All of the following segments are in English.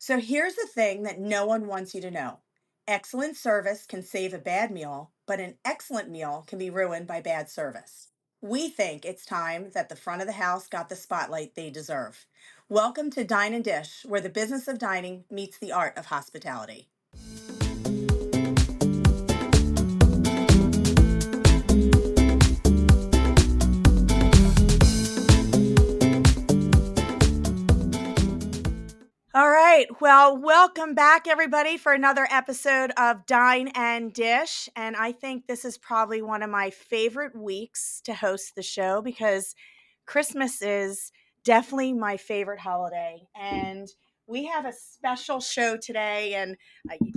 So here's the thing that no one wants you to know. Excellent service can save a bad meal, but an excellent meal can be ruined by bad service. We think it's time that the front of the house got the spotlight they deserve. Welcome to Dine and Dish, where the business of dining meets the art of hospitality. All right. Well, welcome back, everybody, for another episode of Dine and Dish. And I think this is probably one of my favorite weeks to host the show because Christmas is definitely my favorite holiday. And we have a special show today. And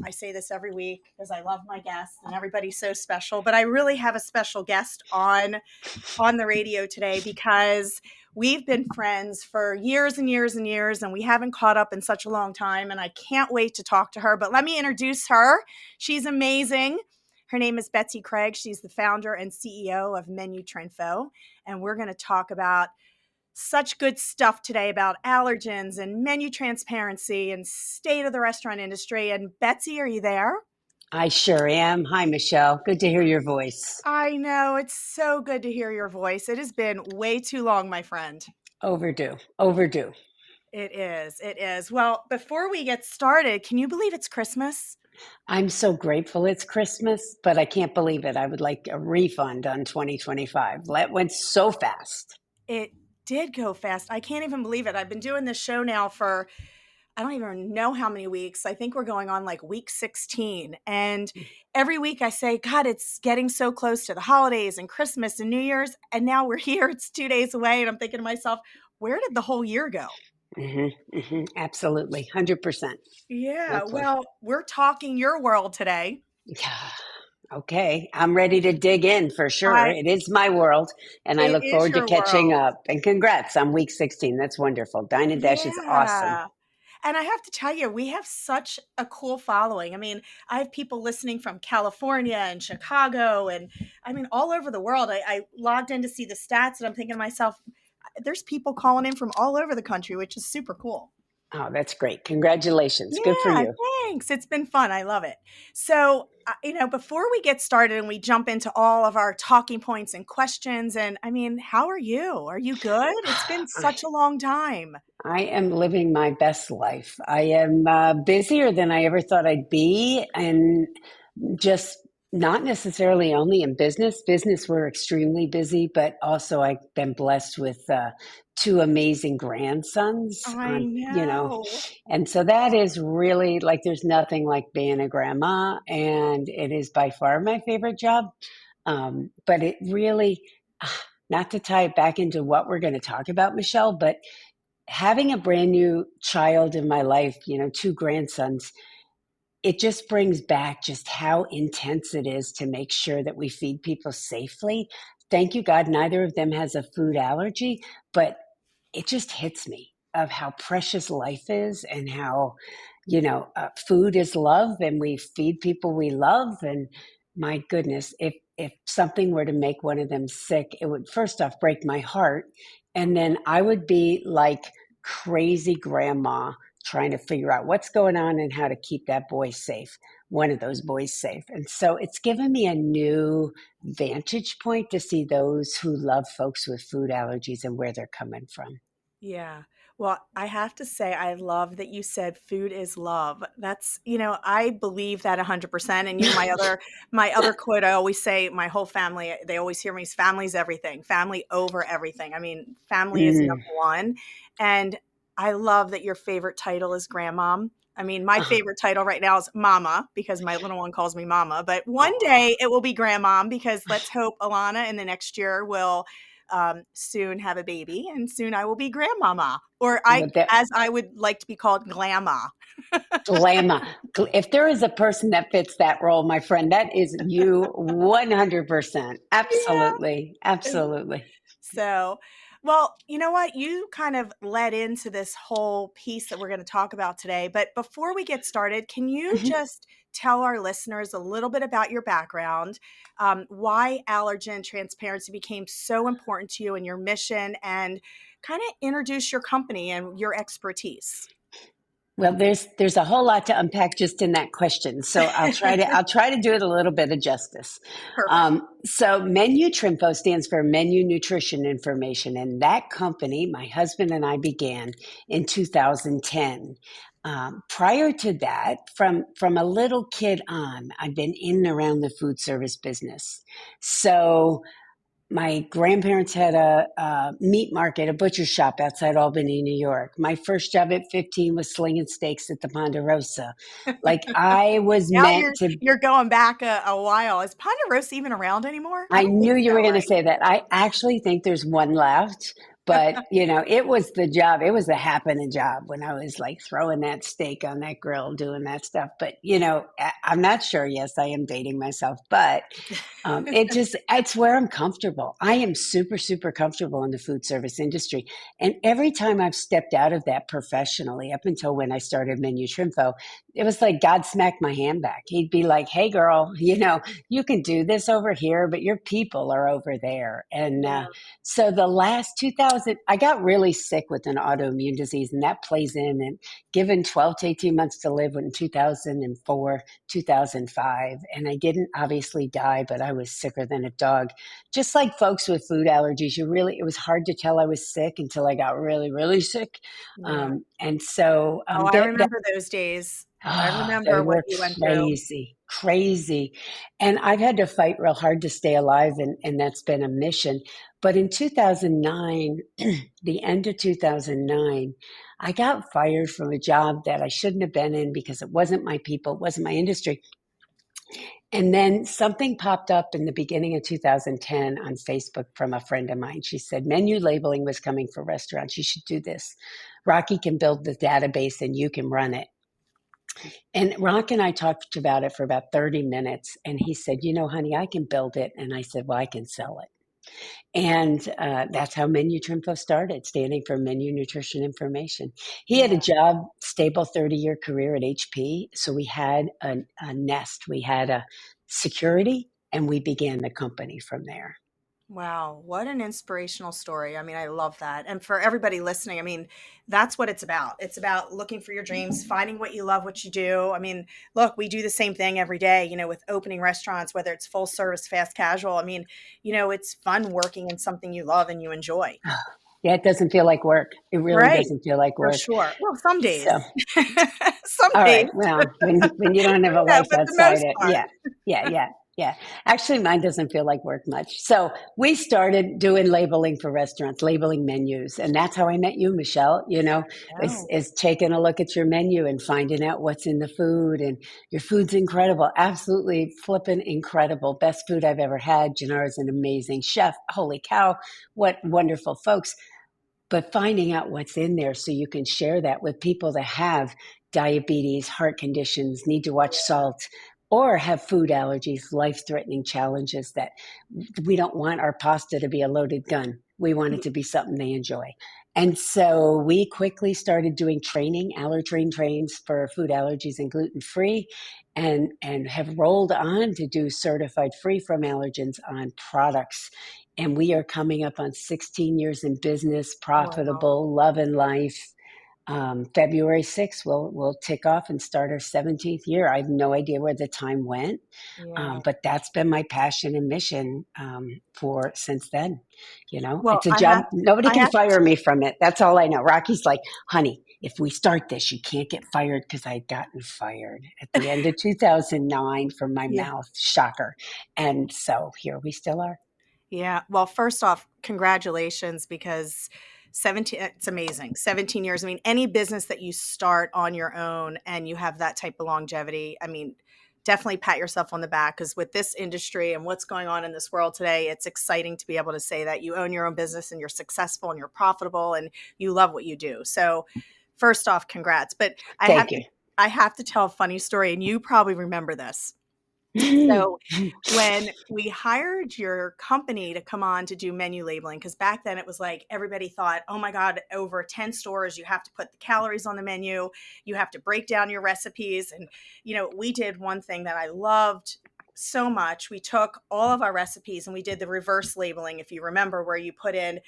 I say this every week because I love my guests and everybody's so special. But I really have a special guest on the radio today because we've been friends for years and years and years, and we haven't caught up in such a long time. And I can't wait to talk to her. But let me introduce her. She's amazing. Her name is Betsy Craig. She's the founder and CEO of MenuTrinfo. And we're going to talk about such good stuff today about allergens and menu transparency and state of the restaurant industry. And Betsy, are you there? I sure am. Hi, Michelle. Good to hear your voice. I know. It's so good to hear your voice. It has been way too long, my friend. Overdue. Overdue. It is. It is. Well, before we get started, can you believe it's Christmas? I'm so grateful it's Christmas, but I can't believe it. I would like a refund on 2025. That went so fast. It did go fast. I can't even believe it. I've been doing this show now for, I don't even know how many weeks. I think we're going on like week 16. And every week I say, God, it's getting so close to the holidays and Christmas and New Year's. And now we're here. It's 2 days away. And I'm thinking to myself, where did the whole year go? Absolutely. 100%. Yeah. No clue. Well, we're talking your world today. Yeah. Okay. I'm ready to dig in for sure. I, It is my world, and I it look is forward to your catching world. up. And congrats on week 16. That's wonderful. Dine and Dash is awesome. Yeah. And I have to tell you, we have such a cool following. I mean, I have people listening from California and Chicago and I mean, all over the world. I logged in to see the stats and I'm thinking to myself, there's people calling in from all over the country, which is super cool. Oh, that's great. Congratulations. Good for Yeah, you. thanks. It's been fun. I love it. So, before we get started and we jump into all of our talking points and questions, and I mean, how are you? Are you good? It's been such a long time. I am living my best life. I am busier than I ever thought I'd be, and just not necessarily only in business. Business, we're extremely busy, but also I've been blessed with two amazing grandsons. I know. And so that is really like there's nothing like being a grandma, and it is by far my favorite job. But it really, not to tie it back into what we're going to talk about, Michelle, but having a brand new child in my life, two grandsons, it just brings back just how intense it is to make sure that we feed people safely. Thank you, God, neither of them has a food allergy, but it just hits me of how precious life is and how, food is love and we feed people we love. And my goodness, if something were to make one of them sick, it would first off break my heart. And then I would be like crazy grandma trying to figure out what's going on and how to keep that boy safe, one of those boys safe. And so it's given me a new vantage point to see those who love folks with food allergies and where they're coming from. Yeah. Well, I have to say, I love that you said food is love. That's, I believe that 100%. And my other quote, I always say, my whole family, they always hear me, family's everything, family over everything. I mean, family is number Mm. one. And I love that your favorite title is grandmom. I mean, my Oh, favorite title right now is mama because my little one calls me mama, but one oh. day it will be grandmom because let's hope Alana in the next year will soon have a baby, and soon I will be grandmama, or But that as I would like to be called, glamma. glamour. If there is a person that fits that role, my friend, that is you 100%. Yeah. Absolutely. Absolutely. So, well, you know what? You kind of led into this whole piece that we're going to talk about today. But before we get started, can you Mhm. just tell our listeners a little bit about your background, why allergen transparency became so important to you and your mission, and kind of introduce your company and your expertise? Well, there's a whole lot to unpack just in that question, so I'll try to do it a little bit of justice. Perfect. So, MenuTrinfo stands for Menu Nutrition Information, and that company, my husband and I began in 2010. Prior to that, from a little kid on, I've been in and around the food service business. So my grandparents had a meat market, a butcher shop outside Albany, New York. My first job at 15 was slinging steaks at the Ponderosa. Like I was Now meant to. you're going back a while. Is Ponderosa even around anymore? I I don't think knew you so, were going to right? say that. I actually think there's one left, but it was the job. It was a happening job when I was like throwing that steak on that grill, doing that stuff. But I'm not sure. Yes, I am dating myself, but it's where I'm comfortable. I am super, super comfortable in the food service industry. And every time I've stepped out of that professionally, up until when I started MenuTrinfo, it was like God smacked my hand back. He'd be like, hey, girl, you can do this over here, but your people are over there. And Yeah. so the last 2000, I got really sick with an autoimmune disease, and that plays in. And given 12 to 18 months to live in 2004, 2005, and I didn't obviously die, but I was sicker than a dog. Just like folks with food allergies, it was hard to tell I was sick until I got really, really sick. Yeah. And so Oh, I remember those days. I they remember what were you went through. crazy, crazy. And I've had to fight real hard to stay alive, and that's been a mission. But in 2009, the end of 2009, I got fired from a job that I shouldn't have been in because it wasn't my people, it wasn't my industry. And then something popped up in the beginning of 2010 on Facebook from a friend of mine. She said menu labeling was coming for restaurants. You should do this. Rocky can build the database and you can run it. And Rock and I talked about it for about 30 minutes. And he said, honey, I can build it. And I said, well, I can sell it. And that's how MenuTrinfo started, standing for Menu Nutrition Information. He had a Yeah. job, stable 30-year career at HP. So we had a nest, we had a security, and we began the company from there. Wow, what an inspirational story. I mean, I love that. And for everybody listening, I mean, that's what it's about. It's about looking for your dreams, finding what you love, what you do. I mean, look, we do the same thing every day, with opening restaurants, whether it's full service, fast casual. I mean, it's fun working in something you love and you enjoy. Yeah, it doesn't feel like work. It really Right. doesn't feel like For work. sure. Well, some days. So, Some all days. right. Well, when you don't have a life But the outside most it, part. yeah, yeah, yeah, yeah. Actually, mine doesn't feel like work much. So we started doing labeling for restaurants, labeling menus, and that's how I met you, Michelle. Oh, Is taking a look at your menu and finding out what's in the food, and your food's incredible, absolutely flippin' incredible, best food I've ever had. Gennara's an amazing chef. Holy cow, what wonderful folks! But finding out what's in there so you can share that with people that have diabetes, heart conditions, need to watch salt, or have food allergies, life threatening challenges that we don't want our pasta to be a loaded gun. We want it to be something they enjoy. And so we quickly started doing training, allergen trains for food allergies and gluten free, and have rolled on to do certified free from allergens on products. And we are coming up on 16 years in business, wow. profitable, loving life. February 6th, we'll tick off and start our 17th year. I have no idea where the time went, Yeah. but that's been my passion and mission for since then. Well, It's a job. Nobody I can have fire me from it. That's all I know. Rocky's like, honey, if we start this, you can't get fired because I had gotten fired at the end of 2009 from my yeah. mouth. Shocker. And so here we still are. Yeah. Well, first off, congratulations because 17, it's amazing. 17 years. I mean, any business that you start on your own and you have that type of longevity, I mean, definitely pat yourself on the back because with this industry and what's going on in this world today, it's exciting to be able to say that you own your own business and you're successful and you're profitable and you love what you do. So, first off, congrats. But Thank you. I have to tell a funny story and you probably remember this. So when we hired your company to come on to do menu labeling, because back then it was like everybody thought, oh my God, over 10 stores, you have to put the calories on the menu, you have to break down your recipes. And, we did one thing that I loved so much. We took all of our recipes and we did the reverse labeling, if you remember, where you put in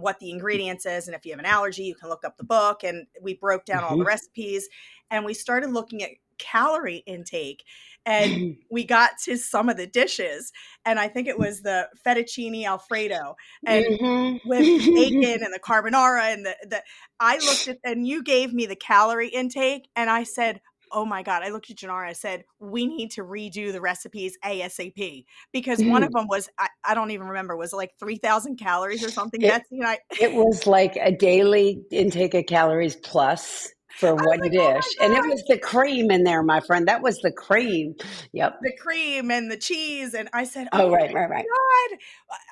what the ingredients is. And if you have an allergy, you can look up the book. And we broke down all the Mhm. recipes and we started looking at calorie intake. And we got to some of the dishes. And I think it was the fettuccine Alfredo. And Mhm. with the bacon and the carbonara and the I looked at and you gave me the calorie intake and I said, "Oh my god." I looked at Janara, I said, "We need to redo the recipes ASAP." Because one of them was I don't even remember, was it like 3,000 calories or something, It Betsy? And it was like a daily intake of calories plus for I was one like, "Oh my dish, and it god." was the cream in there, my friend. That was the cream. Yep. The cream and the cheese, and I said, Oh, "Oh right, right, right. my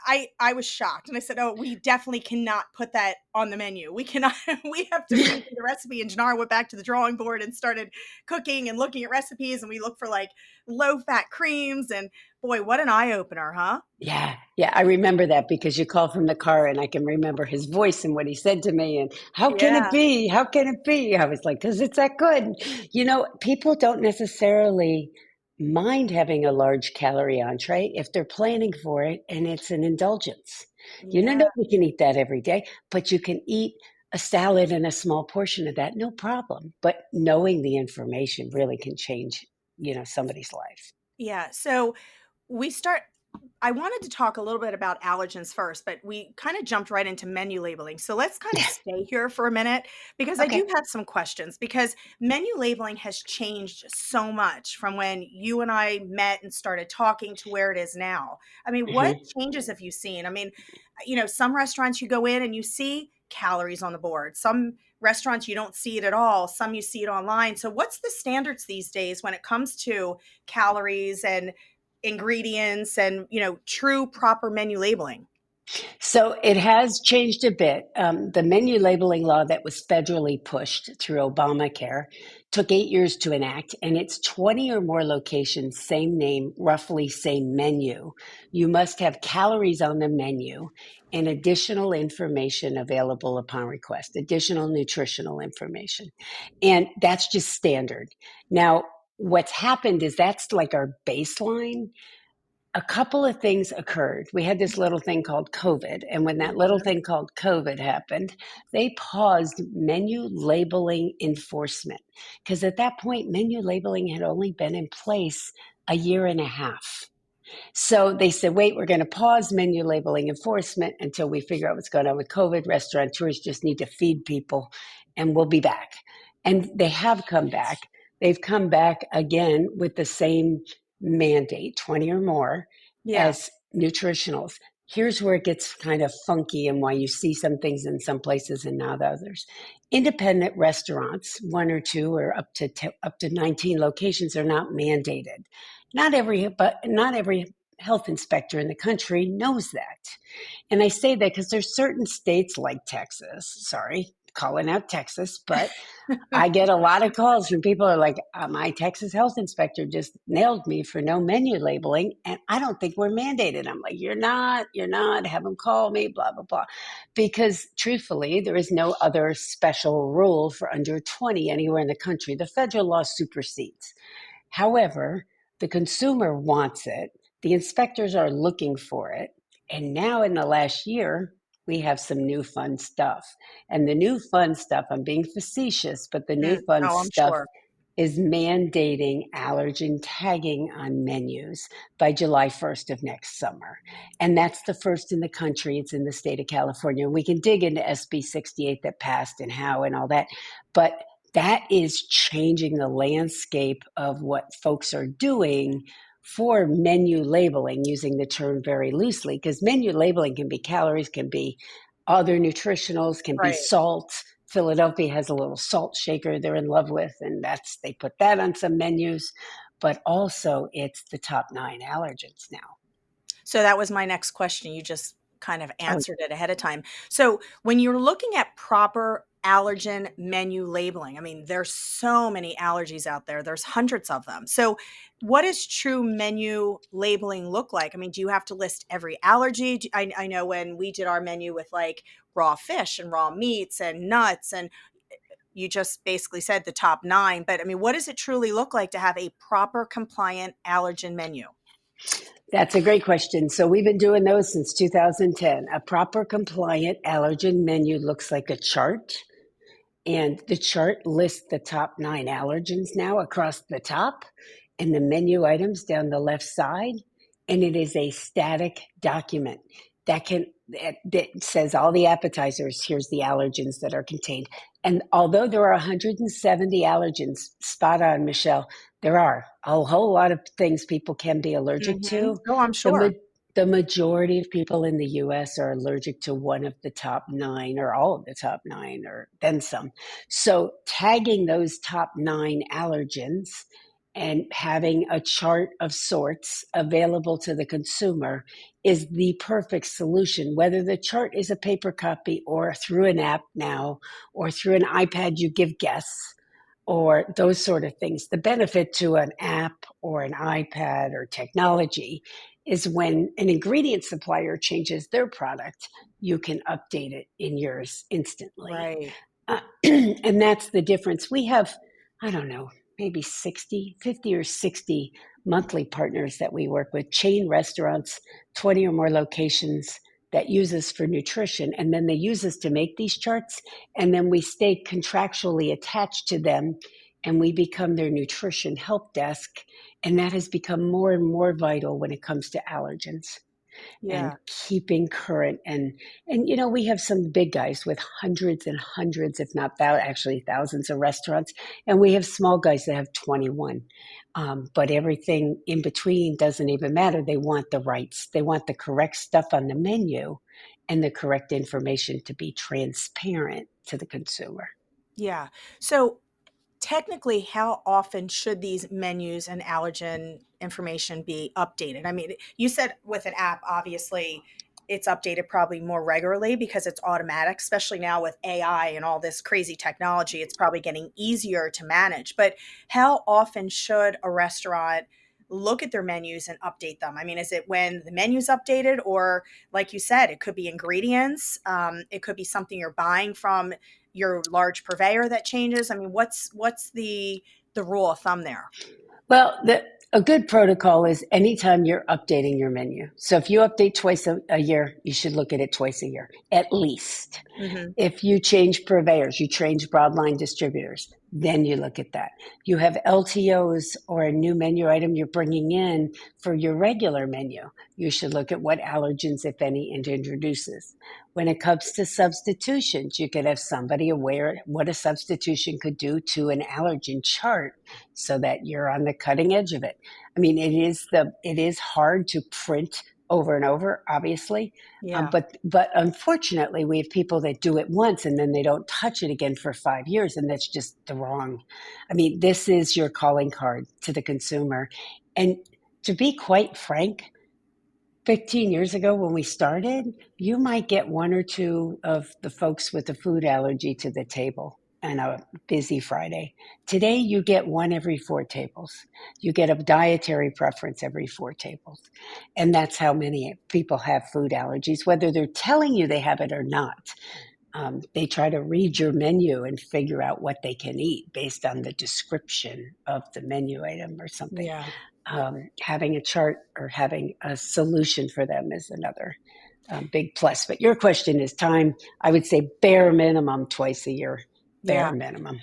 god." I was shocked, and I said, "Oh, we definitely cannot put that on the menu. We cannot we have to redo the recipe." And Janara went back to the drawing board and started cooking and looking at recipes, and we looked for, like, low-fat creams, and boy, what an eye opener, huh? Yeah, yeah, I remember that because you called from the car and I can remember his voice and what he said to me and how can it Yeah. be? How can it be? I was like, because it's that good. You know, people don't necessarily mind having a large calorie entree if they're planning for it and it's an indulgence. You know, Yeah. nobody can eat that every day, but you can eat a salad and a small portion of that, no problem. But knowing the information really can change, somebody's life. Yeah, so we start I wanted to talk a little bit about allergens first, but we kind of jumped right into menu labeling. So let's kind of stay here for a minute because I do Okay. have some questions because menu labeling has changed so much from when you and I met and started talking to where it is now. I mean, what Mhm. changes have you seen? I mean, some restaurants you go in and you see calories on the board. Some restaurants you don't see it at all. Some you see it online. So what's the standards these days when it comes to calories and ingredients and true proper menu labeling? So it has changed a bit. The menu labeling law that was federally pushed through Obamacare took 8 years to enact, and it's 20 or more locations, same name, roughly same menu. You must have calories on the menu and additional information available upon request, additional nutritional information. And that's just standard. Now, what's happened is that's like our baseline. A couple of things occurred. We had this little thing called COVID. And when that little Mhm. thing called COVID happened, they paused menu labeling enforcement. Because at that point, menu labeling had only been in place a year and a half. So they said, wait, we're going to pause menu labeling enforcement until we figure out what's going on with COVID. Restaurateurs just need to feed people and we'll be back. And they have come back. They've come back again with the same mandate, 20 or more, Yeah. as nutritionals. Here's where it gets kind of funky and why you see some things in some places and not others. Independent restaurants, one or two or up to 19 locations, are not mandated. Not every health inspector in the country knows that. And I say that because there's certain states like Texas, sorry, calling out Texas, but I get a lot of calls from people who are like, my Texas health inspector just nailed me for no menu labeling, and I don't think we're mandated. I'm like, you're not, have them call me, blah, blah, blah. Because truthfully, there is no other special rule for under 20 anywhere in the country. The federal law supersedes. However, the consumer wants it. The inspectors are looking for it. And now in the last year, we have some new fun stuff. And the new fun stuff, I'm being facetious, but the new fun Oh, I'm stuff sure. is mandating allergen tagging on menus by July 1st of next summer. And that's the first in the country. It's in the state of California. We can dig into SB 68 that passed and how and all that. But that is changing the landscape of what folks are doing for menu labeling, using the term very loosely, because menu labeling can be calories, can be other nutritionals, can be Right. salt. Philadelphia has a little salt shaker they're in love with, and they put that on some menus. But also, it's the top 9 allergens now. So that was my next question. You just kind of Oh, answered it ahead of time. So when you're looking at proper allergen menu labeling, I mean, there's so many allergies out there. There's hundreds of them. So what does true menu labeling look like? I mean, do you have to list every allergy? I know when we did our menu with like raw fish and raw meats and nuts, and you just basically said the top nine, but I mean, what does it truly look like to have a proper compliant allergen menu? That's a great question. So we've been doing those since 2010. A proper compliant allergen menu looks like a chart. And the chart lists the top 9 allergens now across the top and the menu items down the left side. And it is a static document that says all the appetizers, here's the allergens that are contained. And although there are 170 allergens, spot on, Michelle, there are a whole lot of things people can be allergic to. Oh, I'm The, sure. the majority of people in the US are allergic to one of the top 9 or all of the top 9 or then some. So, tagging those top 9 allergens and having a chart of sorts available to the consumer is the perfect solution, whether the chart is a paper copy or through an app now or through an iPad, you give guests or those sort of things. The benefit to an app or an iPad or technology is when an ingredient supplier changes their product, you can update it in yours instantly. Right. And that's the difference. We have, I don't know, maybe 60, 50 or 60 monthly partners that we work with, chain restaurants, 20 or more locations that use us for nutrition. And then they use us to make these charts. And then we stay contractually attached to them and we become their nutrition help desk. And that has become more and more vital when it comes to allergens and Yeah. keeping current. And we have some big guys with hundreds and hundreds, if not actually thousands of restaurants, and we have small guys that have 21. But everything in between doesn't even matter. They want the rights, they want the correct stuff on the menu and the correct information to be transparent to the consumer. Yeah. So technically, how often should these menus and allergen information be updated? I mean, you said with an app, obviously it's updated probably more regularly because it's automatic, especially now with AI and all this crazy technology. It's probably getting easier to manage. But how often should a restaurant look at their menus and update them? I mean, is it when the menu's updated, or like you said, it could be ingredients, it could be something you're buying from your large purveyor that changes? I mean, what's the rule of thumb there? Well, a good protocol is anytime you're updating your menu. So if you update twice a year, you should look at it twice a year, at least. Hmm. If you change purveyors, you change broadline distributors, then you look at that. You have LTOs or a new menu item you're bringing in for your regular menu. You should look at what allergens, if any, it introduces. When it comes to substitutions, you could have somebody aware what a substitution could do to an allergen chart so that you're on the cutting edge of it. I mean, it is hard to print over and over, obviously, Yeah. but unfortunately, we have people that do it once and then they don't touch it again for 5 years, and that's just the wrong. I mean, this is your calling card to the consumer, and to be quite frank, 15 years ago when we started, you might get one or two of the folks with a food allergy to the table on a busy Friday. Today, you get one every 4 tables. You get a dietary preference every 4 tables. And that's how many people have food allergies, whether they're telling you they have it or not. They try to read your menu and figure out what they can eat based on the description of the menu item or something. Yeah. Having a chart or having a solution for them is another big plus. But your question is time. I would say bare minimum twice a year, bare Yeah. minimum.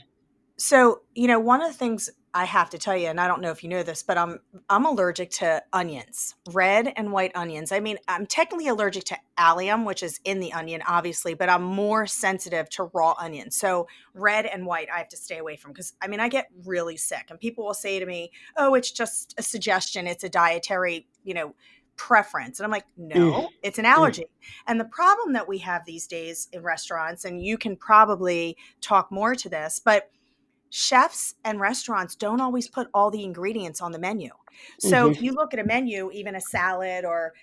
So, one of the things I have to tell you, and I don't know if you know this, but I'm allergic to onions, red and white onions. I mean, I'm technically allergic to allium, which is in the onion, obviously, but I'm more sensitive to raw onions. So red and white, I have to stay away from because I mean, I get really sick, and people will say to me, "Oh, it's just a suggestion. It's a dietary, preference." And I'm like, Mm, no, it's an mm, allergy. And the problem that we have these days in restaurants, and you can probably talk more to this, but chefs and restaurants don't always put all the ingredients on the menu. So hmm you look at a menu, even a salad or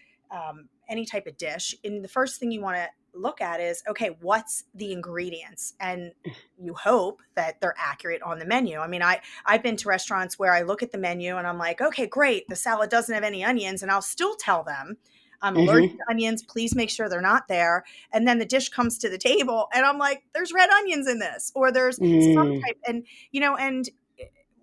any type of dish, and the first thing you want to look at is, okay, what's the ingredients? And you hope that they're accurate on the menu. I mean, I've been to restaurants where I look at the menu and I'm like, okay, great, the salad doesn't have any onions, and I'll still tell them I'm allergic hmm to onions. Please make sure they're not there. And then the dish comes to the table, and I'm like, there's red onions in this, or there's some mm. type. And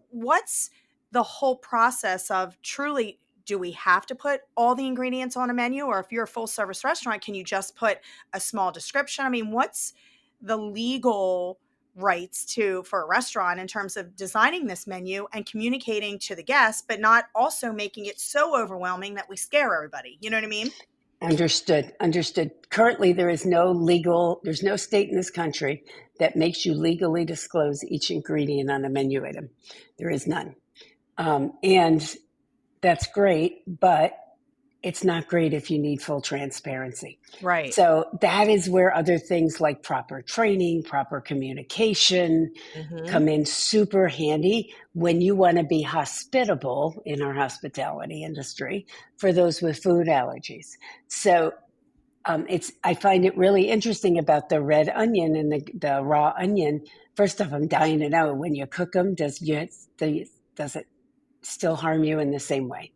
what's the whole process of truly? do we have to put all the ingredients on a menu? Or if you're a full service restaurant, can you just put a small description? I mean, what's the legal rights to for a restaurant in terms of designing this menu and communicating to the guests, but not also making it so overwhelming that we scare everybody? You know what I mean? Understood. Understood. Currently, there's no state in this country that makes you legally disclose each ingredient on a menu item. There is none. And that's great, but it's not great if you need full transparency. Right. So that is where other things like proper training, proper communication Mm-hmm. come in super handy when you want to be hospitable in our hospitality industry for those with food allergies. So I find it really interesting about the red onion and the raw onion. First off, I'm dying to know, when you cook them, does it still harm you in the same way?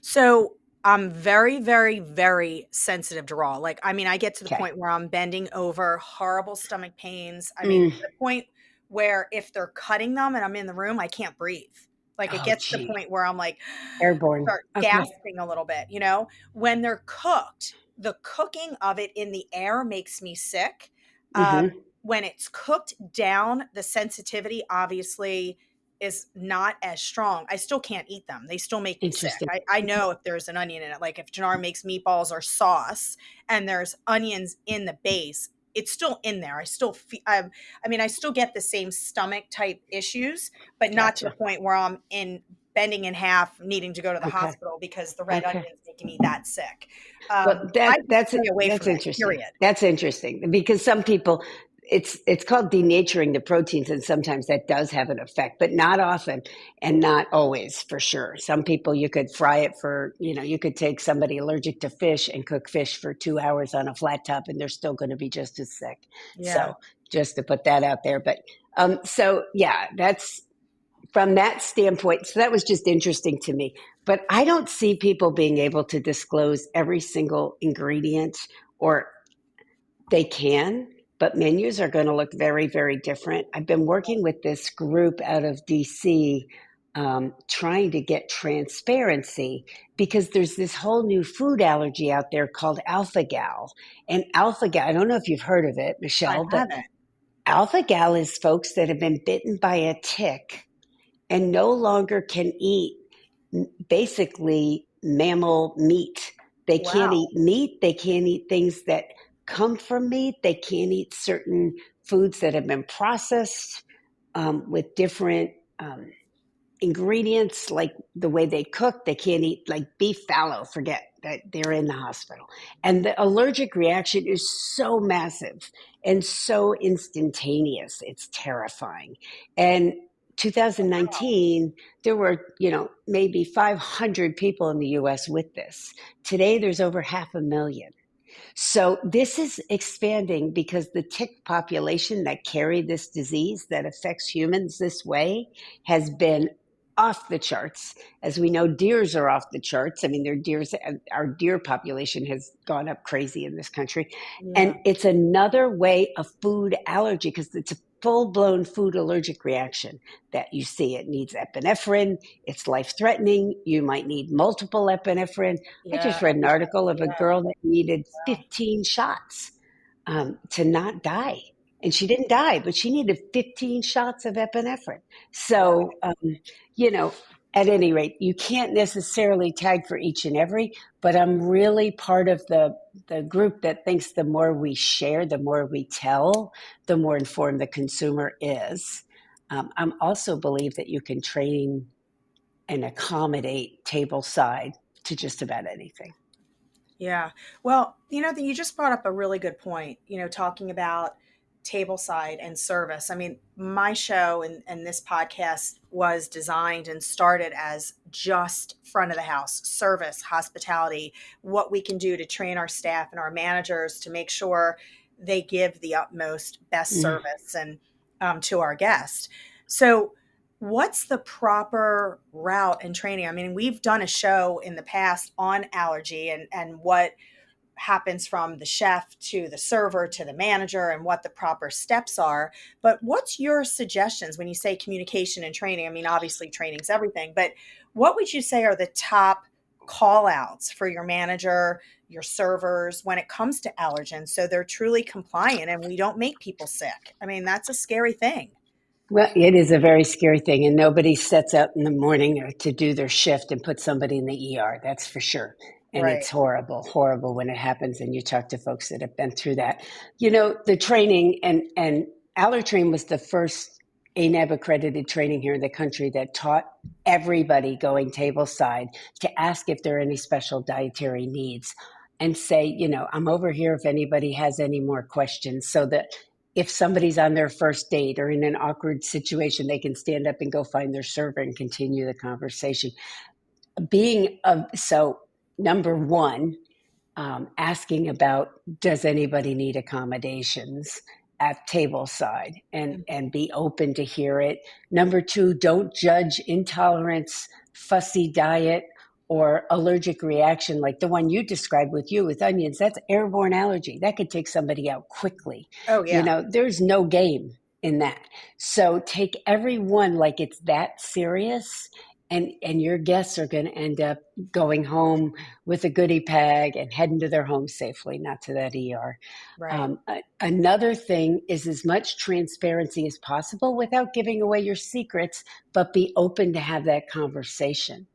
So I'm very, very, very sensitive to raw. Like, I mean, I get to the Okay. point where I'm bending over, horrible stomach pains. I mean, Mm. to the point where if they're cutting them and I'm in the room, I can't breathe. Like, it Oh, gets to the gee. point where I'm like, Airborne. start Okay. gasping a little bit, you know? When they're cooked, the cooking of it in the air makes me sick. Mm-hmm. When it's cooked down, the sensitivity obviously is not as strong. I still can't eat them. They still make me sick. Interesting. I Okay. know if there's an onion in it, like if Jannar makes meatballs or sauce and there's onions in the base, it's still in there. I still feel, I mean, I still get the same stomach type issues, but not to the Gotcha. point where I'm in bending in half, needing to go to the Okay. hospital because the red Okay. onion's making me that sick. Well, I just stay away that's from it, interesting. period. That's interesting because some people, it's called denaturing the proteins, and sometimes that does have an effect, but not often, and not always for sure. Some people, you could fry it for, you could take somebody allergic to fish and cook fish for 2 hours on a flat top, and they're still going to be just as sick. Yeah. So just to put that out there, but so yeah, that's from that standpoint. So that was just interesting to me. But I don't see people being able to disclose every single ingredient, or they can, but menus are going to look very, very different. I've been working with this group out of DC, trying to get transparency because there's this whole new food allergy out there called alpha gal. And alpha gal, I don't know if you've heard of it, I Michelle, but haven't. alpha gal is folks that have been bitten by a tick and no longer can eat basically mammal meat. They can't Wow. eat meat. They can't eat things that come from meat. They can't eat certain foods that have been processed with different ingredients, like the way they cook. They can't eat like beef fallow, forget that, they're in the hospital. And the allergic reaction is so massive and so instantaneous. It's terrifying. And Wow. 2019, there were, maybe 500 people in the US with this. Today, there's over 500,000. So this is expanding because the tick population that carry this disease that affects humans this way has been off the charts. As we know, deers are off the charts. I mean, our deer population has gone up crazy in this country. And Yeah. it's another way of food allergy because it's a full blown food allergic reaction that you see. It needs epinephrine. It's life threatening. You might need multiple epinephrine. I Yeah. just read an article Epigen's, of a yeah. girl that needed Wow. 15 shots to not die. And she didn't die, but she needed 15 shots of epinephrine. Wow. So, you know, at any rate, you can't necessarily tag for each and every, but I'm really part of the group that thinks the more we share, the more we tell, the more informed the consumer is. I'm also believe that you can train and accommodate table side to just about anything. Yeah. Well, you just brought up a really good point, talking about table side and service. I mean, my show and this podcast was designed and started as just front of the house service, hospitality, what we can do to train our staff and our managers to make sure they give the utmost best Mm. service and to our guests. So, what's the proper route and training? I mean, we've done a show in the past on allergy and what happens from the chef to the server to the manager and what the proper steps are. But what's your suggestions when you say communication and training? I mean, obviously training's everything, but what would you say are the top call outs for your manager, your servers when it comes to allergens. So they're truly compliant and we don't make people sick. I mean, that's a scary thing. Well, it is a very scary thing, and nobody sets out in the morning to do their shift and put somebody in the ER. That's for sure. And Right. it's horrible, horrible when it happens. And you talk to folks that have been through that. You know, the training and Allertrain was the first ANAB accredited training here in the country that taught everybody going tableside to ask if there are any special dietary needs and say, you know, I'm over here if anybody has any more questions, so that if somebody's on their first date or in an awkward situation, they can stand up and go find their server and continue the conversation. So number one, asking about, does anybody need accommodations at tableside, and be open to hear it. Number two, don't judge intolerance, fussy diet, or allergic reaction like the one you described with you with onions. That's airborne allergy. That could take somebody out quickly. Oh, You yeah. know, there's no game in that. So take everyone like it's that serious, and your guests are going to end up going home with a goodie bag and heading to their home safely, not to that ER. Right. Another thing is as much transparency as possible without giving away your secrets, but be open to have that conversation.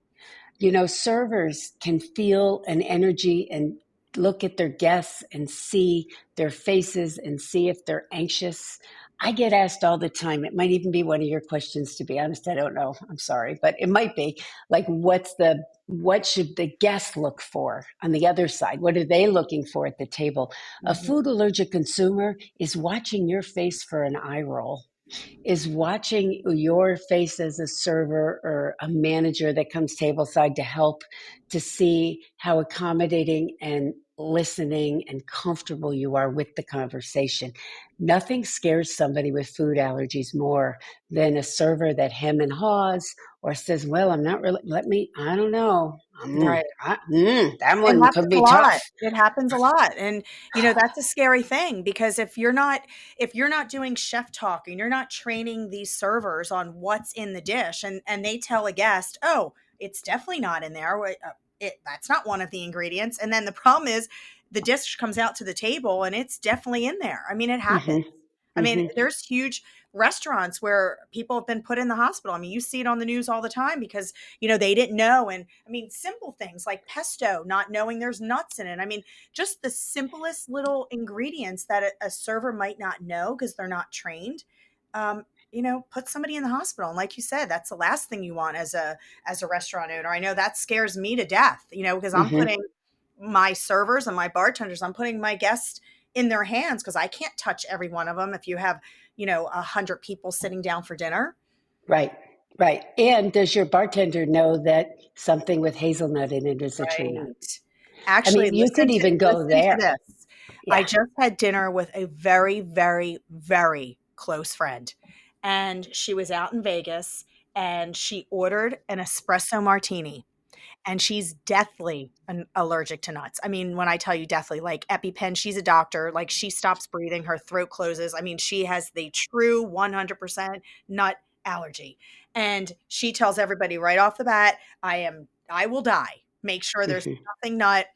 You know, servers can feel an energy and look at their guests and see their faces and see if they're anxious. I get asked all the time. It might even be one of your questions, to be honest. I don't know. I'm sorry, but it might be like, what should the guest look for on the other side? What are they looking for at the table? A Mhm. food allergic consumer is watching your face for an eye roll, is watching your face as a server or a manager that comes tableside to help, to see how accommodating and listening and comfortable you are with the conversation. Nothing scares somebody with food allergies more than a server that hem and haws or says, well, I'm not really, I don't know. Right. That It one could happens a be lot. tough. It happens a lot. And that's a scary thing because if you're not doing chef talk and you're not training these servers on what's in the dish and they tell a guest, "Oh, it's definitely not in there. That's not one of the ingredients." And then the problem is the dish comes out to the table and it's definitely in there. I mean, it happens. Hmm. I mean, Hmm. there's huge restaurants where people have been put in the hospital. I mean, you see it on the news all the time because, they didn't know. And I mean, simple things like pesto, not knowing there's nuts in it. I mean, just the simplest little ingredients that a server might not know because they're not trained. Put somebody in the hospital. And like you said, that's the last thing you want as a restaurant owner. I know that scares me to death, because I'm Hmm. putting my servers and my bartenders, I'm putting my guests in their hands because I can't touch every one of them if you have, 100 people sitting down for dinner. Right, right. And does your bartender know that something with hazelnut in it is a tree nut? Right. I Actually, mean, you listen could to even go listen to there. this. I Yeah. just had dinner with a very, very, very close friend, and she was out in Vegas, and she ordered an espresso martini, and she's deathly allergic to nuts. I mean, when I tell you deathly, like EpiPen, she's a doctor, like she stops breathing, her throat closes. I mean, she has the true 100% nut allergy. And she tells everybody right off the bat, I will die. Make sure there's Hmm. nothing nut.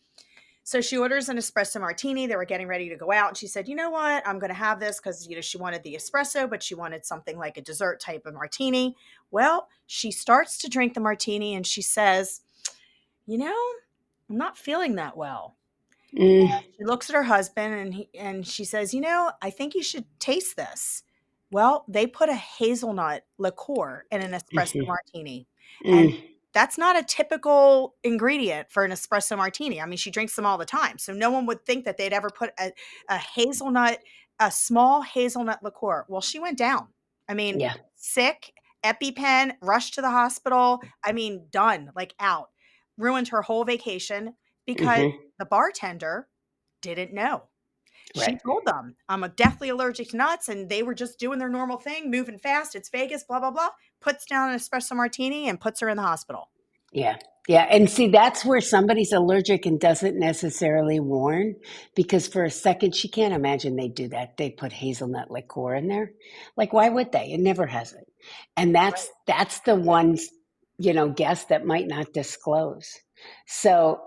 So she orders an espresso martini. They were getting ready to go out. And she said, you know what? I'm going to have this because, she wanted the espresso, but she wanted something like a dessert type of martini. Well, she starts to drink the martini and she says, I'm not feeling that well. Mm, She looks at her husband and she says, I think you should taste this. Well, they put a hazelnut liqueur in an espresso hmm. martini. And Mm, that's not a typical ingredient for an espresso martini. I mean, she drinks them all the time. So no one would think that they'd ever put a hazelnut, a small hazelnut liqueur. Well, she went down. I mean, yeah. sick, EpiPen, rushed to the hospital. I mean, done, like out. Ruined her whole vacation because Hmm. the bartender didn't know. She Right. told them, I'm deathly allergic to nuts, and they were just doing their normal thing, moving fast. It's Vegas, blah, blah, blah. Puts down an espresso martini and puts her in the hospital. Yeah. Yeah. And see, that's where somebody's allergic and doesn't necessarily warn, because for a second, she can't imagine they do that. They put hazelnut liqueur in there. Like, why would they? It never has it. And that's the ones, guess that might not disclose. So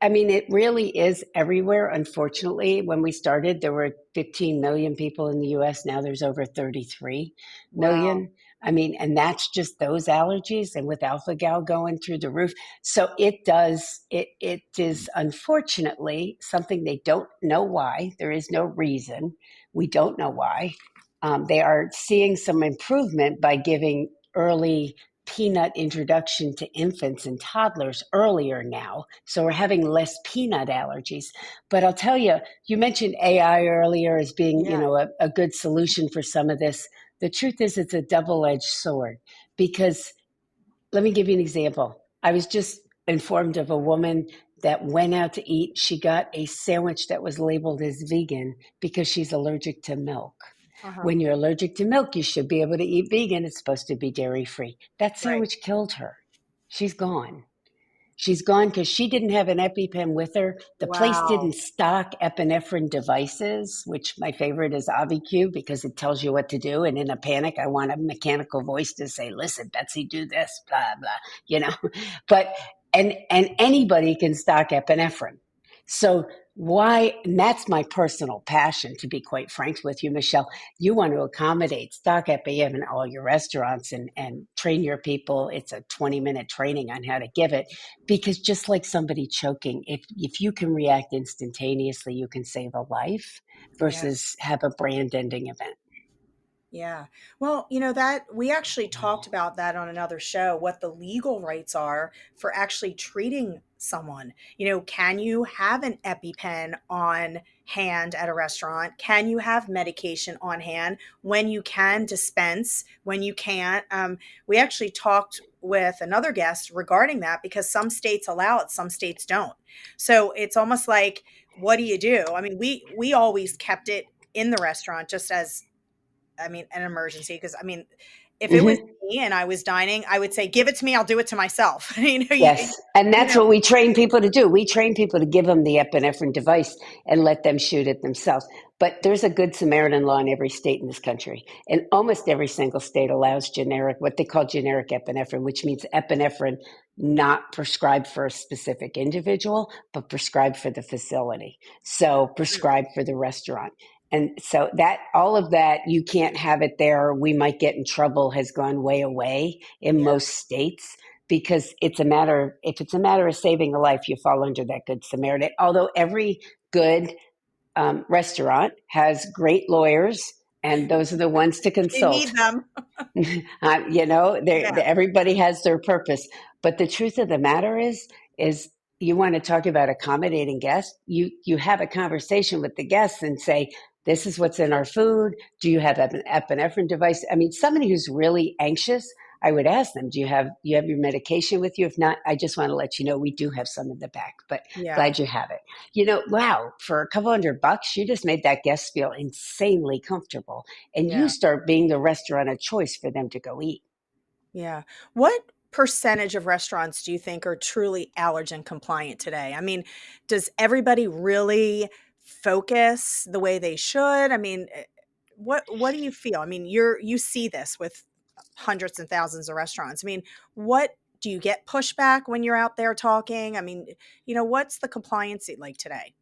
I mean, it really is everywhere. Unfortunately, when we started, there were 15 million people in the US. Now there's over 33 Wow. million. I mean, and that's just those allergies and with alpha gal going through the roof. So it is unfortunately something they don't know why. There is no reason. We don't know why. They are seeing some improvement by giving early peanut introduction to infants and toddlers earlier now. So we're having less peanut allergies. But I'll tell you, you mentioned AI earlier as being, Yeah. a good solution for some of this. The truth is it's a double-edged sword because let me give you an example. I was just informed of a woman that went out to eat. She got a sandwich that was labeled as vegan because she's allergic to milk. Uh-huh. When you're allergic to milk, you should be able to eat vegan. It's supposed to be dairy free. That Right. sandwich killed her. She's gone. She's gone because she didn't have an EpiPen with her. The place Wow. didn't stock epinephrine devices, which my favorite is AviQ because it tells you what to do. And in a panic, I want a mechanical voice to say, "Listen, Betsy, do this, blah blah," you know. But and anybody can stock epinephrine. So why? And that's my personal passion, to be quite frank with you, Michelle. You want to accommodate stock EpiPen in all your restaurants and train your people. It's a 20-minute training on how to give it because just like somebody choking, if you can react instantaneously, you can save a life Yeah. versus have a brand ending event. Yeah. Well, that we actually talked about that on another show, what the legal rights are for actually treating someone. Can you have an EpiPen on hand at a restaurant? Can you have medication on hand when you can dispense, when you can't? We actually talked with another guest regarding that because some states allow it, some states don't. So it's almost like, what do you do? I mean, we always kept it in the restaurant just as, an emergency. Because if it was Mhm. me and I was dining, I would say, "Give it to me. I'll do it to myself." Yes. And You that's know, what we train people to do. We train people to give them the epinephrine device and let them shoot it themselves. But there's a good Samaritan law in every state in this country. And almost every single state allows generic, what they call generic epinephrine, which means epinephrine not prescribed for a specific individual, but prescribed for the facility. So prescribed for the restaurant. And so that all of that, you can't have it there. We might get in trouble has gone way away in yeah, most states because it's a matter if it's a matter of saving a life, you fall under that good Samaritan. Although every good restaurant has great lawyers, and those are the ones to they need consult. them. Yeah, Everybody has their purpose. But the truth of the matter is you want to talk about accommodating guests. You have a conversation with the guests and say, "This is what's in our food. Do you have an epinephrine device?" I mean, somebody who's really anxious, I would ask them, "Do you have your medication with you? If not, I just want to let you know we do have some in the back. But yeah, glad you have it." Wow, for a couple $100, you just made that guest feel insanely comfortable, and you yeah. start being the restaurant of choice for them to go eat. Yeah. What percentage of restaurants do you think are truly allergen compliant today? Does everybody really focus the way they should? What do you feel? You see this with hundreds and thousands of restaurants. What do you get pushback when you're out there talking? What's the compliancy like today?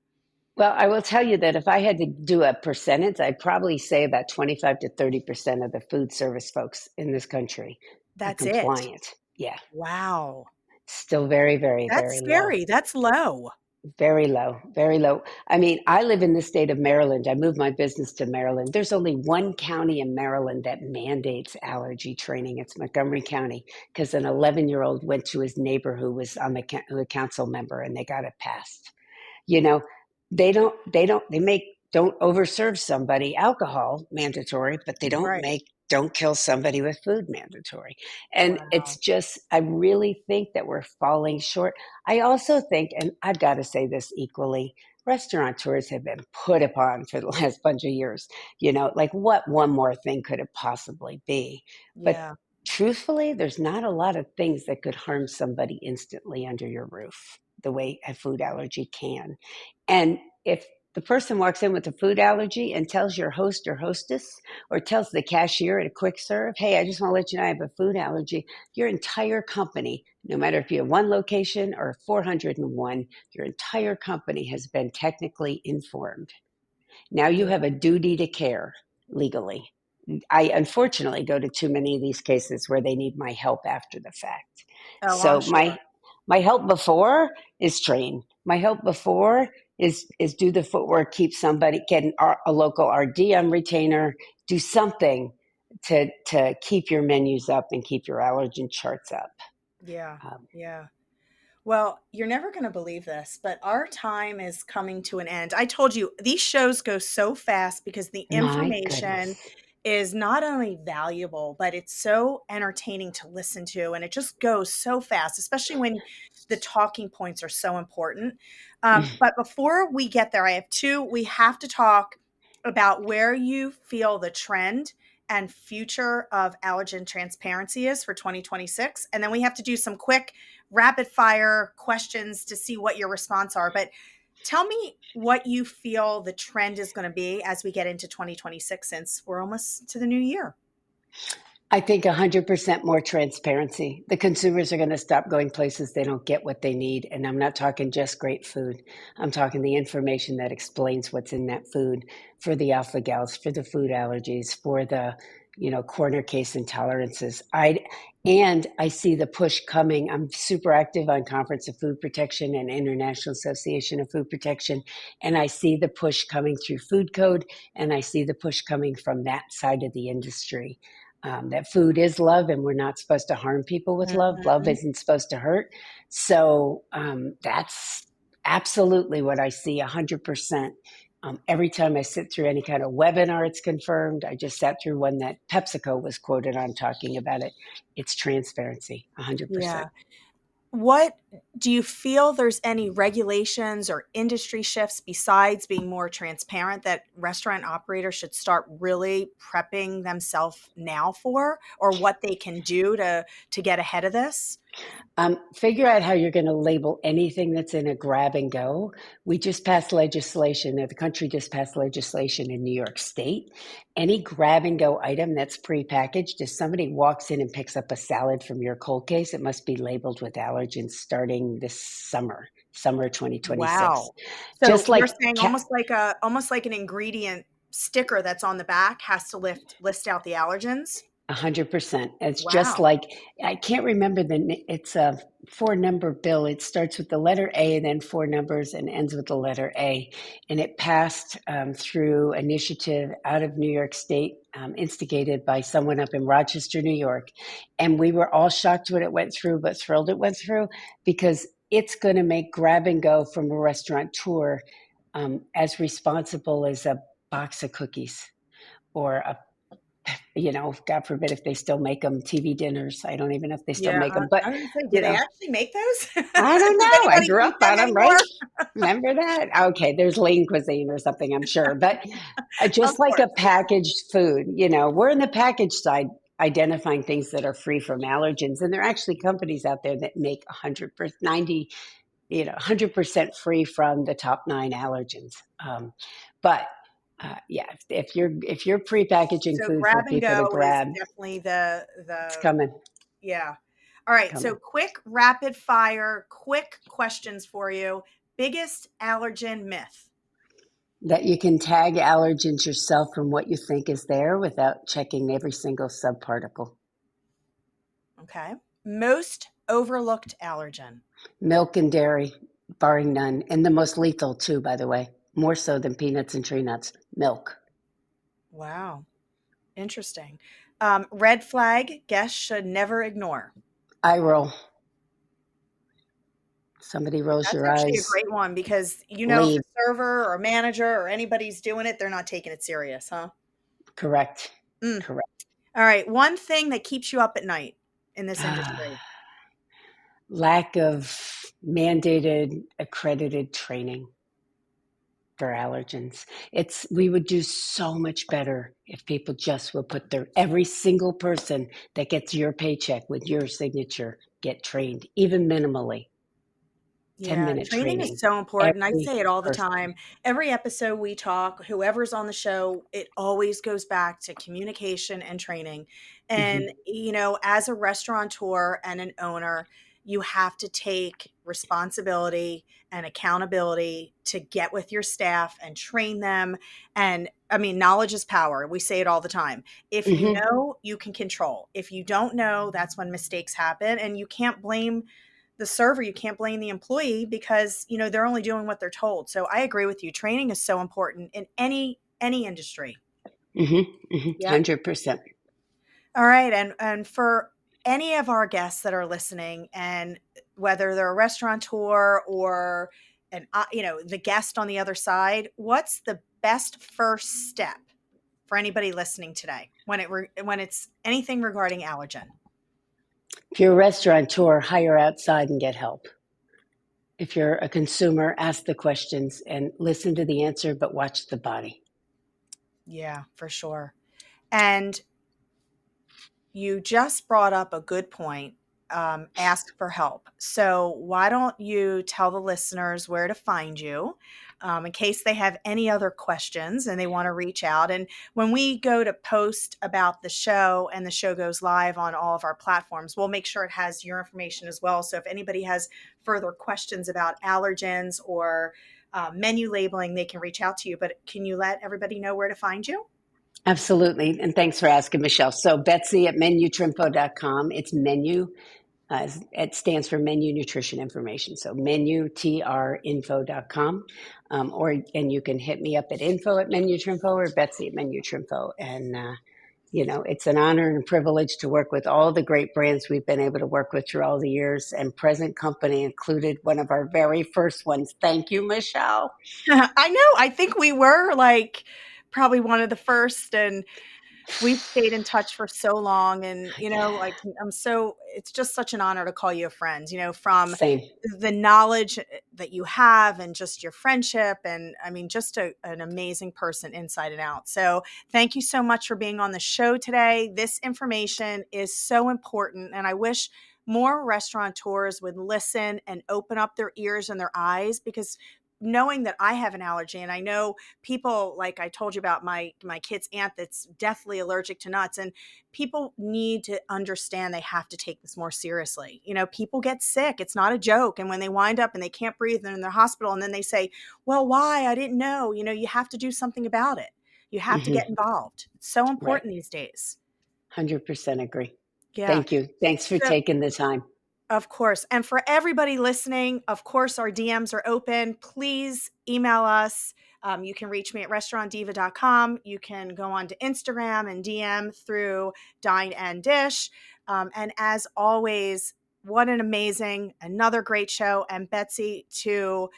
Well, I will tell you that if I had to do a percentage, I'd probably say about 25 to 30% of the food service folks in this country are That's it. compliant. Yeah, Wow. still very, very, That's very low. scary. That's low. Very low, very low. I mean, I live in the state of Maryland. I moved my business to Maryland. There's only one county in Maryland that mandates allergy training. It's Montgomery County because an 11-year-old went to his neighbor who was on a council member and they got it passed. you know they make don't overserve somebody alcohol mandatory, but they Right. don't kill somebody with food mandatory. And it's Wow. just, I really think that we're falling short. I also think, and I've got to say this equally, restaurateurs have been put upon for the last bunch of years. Like, what one more thing could it possibly be? But Yeah. truthfully, there's not a lot of things that could harm somebody instantly under your roof the way a food allergy can. And if The person walks in with a food allergy and tells your host or hostess or tells the cashier at a quick serve, hey, I just want to let you know I have a food allergy. Your entire company, no matter if you have one location or 401, your entire company has been technically informed. Now you Yeah. have a duty to care legally. I unfortunately go to too many of these cases where they need my help after the fact. Oh, I'm So sure. my help before is train. My help before is do the footwork, keep somebody, get a local RD on retainer, do something to keep your menus up and keep your allergen charts up. Yeah. Um, Yeah. Well, you're never going to believe this, but our time is coming to an end. I told you these shows go so fast because the my information goodness. is not only valuable, but it's so entertaining to listen to. And it just goes so fast, especially when the talking points are so important. But before we get there, I have two. We have to talk about where you feel the trend and future of allergen transparency is for 2026. And then we have to do some quick rapid fire questions to see what your response are. But tell me what you feel the trend is going to be as we get into 2026, since we're almost to the new year. I think 100% more transparency. The consumers are going to stop going places they don't get what they need. And I'm not talking just great food. I'm talking the information that explains what's in that food for the alpha gals, for the food allergies, for the, corner case intolerances. I see the push coming. I'm super active on Conference of Food Protection and International Association of Food Protection. And I see the push coming through food code, and I see the push coming from that side of the industry. That food is love, and we're not supposed to harm people with love. Love Mhm. isn't supposed to hurt. So that's absolutely what I see 100%. Every time I sit through any kind of webinar, it's confirmed. I just sat through one that PepsiCo was quoted on talking about it. It's transparency, Yeah. 100%. What do you feel there's any regulations or industry shifts besides being more transparent that restaurant operators should start really prepping themselves now for, or what they can do to get ahead of this? Figure out how you're going to label anything that's in a grab and go. We just passed legislation, the country just passed legislation in New York State. Any grab and go item that's prepackaged, if somebody walks in and picks up a salad from your cold case, it must be labeled with allergens starting this summer 2026. Wow. So Just you're like saying almost like an ingredient sticker that's on the back has to list out the allergens? 100%. It's just Wow. like I can't remember it's a four-number bill. It starts with the letter A and then four numbers and ends with the letter A. And it passed through initiative out of New York State, instigated by someone up in Rochester, New York. And we were all shocked when it went through, but thrilled it went through because it's going to make grab and go from a restaurateur as responsible as a box of cookies or a God forbid if they still make them, TV dinners. I don't even know if they still Yeah, make them, but I was gonna say, do you they know, actually make those? I don't Does know. I anybody grew eat up them on them, right? anymore? Remember that? Okay, there's lean cuisine or something, I'm sure. But Of just like a course, yeah. packaged food, we're in the package side identifying things that are free from allergens. And there are actually companies out there that make 100%, 90, 100% free from the top nine allergens. But yeah, if you're prepackaging So food for grab and people to go is grab, definitely the it's the coming. yeah. All right, so Coming. quick rapid fire, quick questions for you. Biggest allergen myth. That you can tag allergens yourself from what you think is there without checking every single subparticle. Okay. Most overlooked allergen. Milk and dairy, barring none. And the most lethal, too, by the way. More so than peanuts and tree nuts. Milk. Wow. Interesting. Red flag, guests should never ignore. Eye roll. Somebody rolls That's your actually a eyes. great one because if Leave. a server or a manager or anybody's doing it, they're not taking it serious, huh? Correct. Mm. Correct. All right. One thing that keeps you up at night in this industry. Lack of mandated accredited training for allergens. We would do so much better if people just would put every single person that gets your paycheck with your signature get trained, even minimally. Yeah, 10-minute training is training so important. I every say it all the person. time. Every episode we talk, whoever's on the show, it always goes back to communication and training. Hmm. And, as a restaurateur and an owner, you have to take responsibility and accountability to get with your staff and train them. And I mean, knowledge is power. We say it all the time. If you Hmm. know, you can control. If you don't know, that's when mistakes happen. And you can't blame the server, you can't blame the employee because they're only doing what they're told. So I agree with you, training is so important in any industry. Hmm. Hmm. Yep. 100%. All right, and for any of our guests that are listening, and whether they're a restaurateur or the guest on the other side, what's the best first step for anybody listening today when it's anything regarding allergen? If you're a restaurateur, hire outside and get help. If you're a consumer, ask the questions and listen to the answer, but watch the body. Yeah, for sure. And you just brought up a good point. Ask for help. So, why don't you tell the listeners where to find you in case they have any other questions and they want to reach out? And when we go to post about the show and the show goes live on all of our platforms, we'll make sure it has your information as well. So, if anybody has further questions about allergens or menu labeling, they can reach out to you. But can you let everybody know where to find you? Absolutely. And thanks for asking, Michelle. So Betsy at MenuTrinfo.com. It's menu. It stands for Menu Nutrition Information. So menutrinfo.com. And you can hit me up at info at MenuTrinfo or Betsy at MenuTrinfo. And, it's an honor and a privilege to work with all the great brands we've been able to work with through all the years, and present company included, one of our very first ones. Thank you, Michelle. I know. I think we were like probably one of the first, and we've stayed in touch for so long. And, like, it's just such an honor to call you a friend, from Same. the knowledge that you have and just your friendship. And I mean, just an amazing person inside and out. So thank you so much for being on the show today. This information is so important. And I wish more restaurateurs would listen and open up their ears and their eyes, because knowing that I have an allergy, and I know people, like I told you about my kid's aunt that's deathly allergic to nuts, and people need to understand they have to take this more seriously. People get sick, it's not a joke, and when they wind up and they can't breathe and they're in the hospital, and then they say, well, why? I didn't know. You have to do something about it. You have to get Hmm. involved. It's so Right. important these days. 100% agree. Yeah. Thank you. Thanks for So taking the time. of course. And for everybody listening, of course, our DMs are open. Please email us. You can reach me at restaurantdiva.com. You can go on to Instagram and DM through Dine and Dish. And as always, what an amazing, another great show. And Betsy, to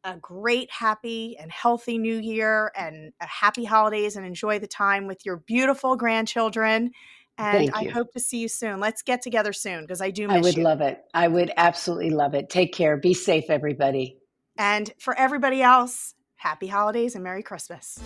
a great, happy, and healthy new year, and a happy holidays, and enjoy the time with your beautiful grandchildren. And Thank I you. hope to see you soon. Let's get together soon because I do I miss would you. love it. I would absolutely love it. Take care. Be safe, everybody. And for everybody else, happy holidays and Merry Christmas.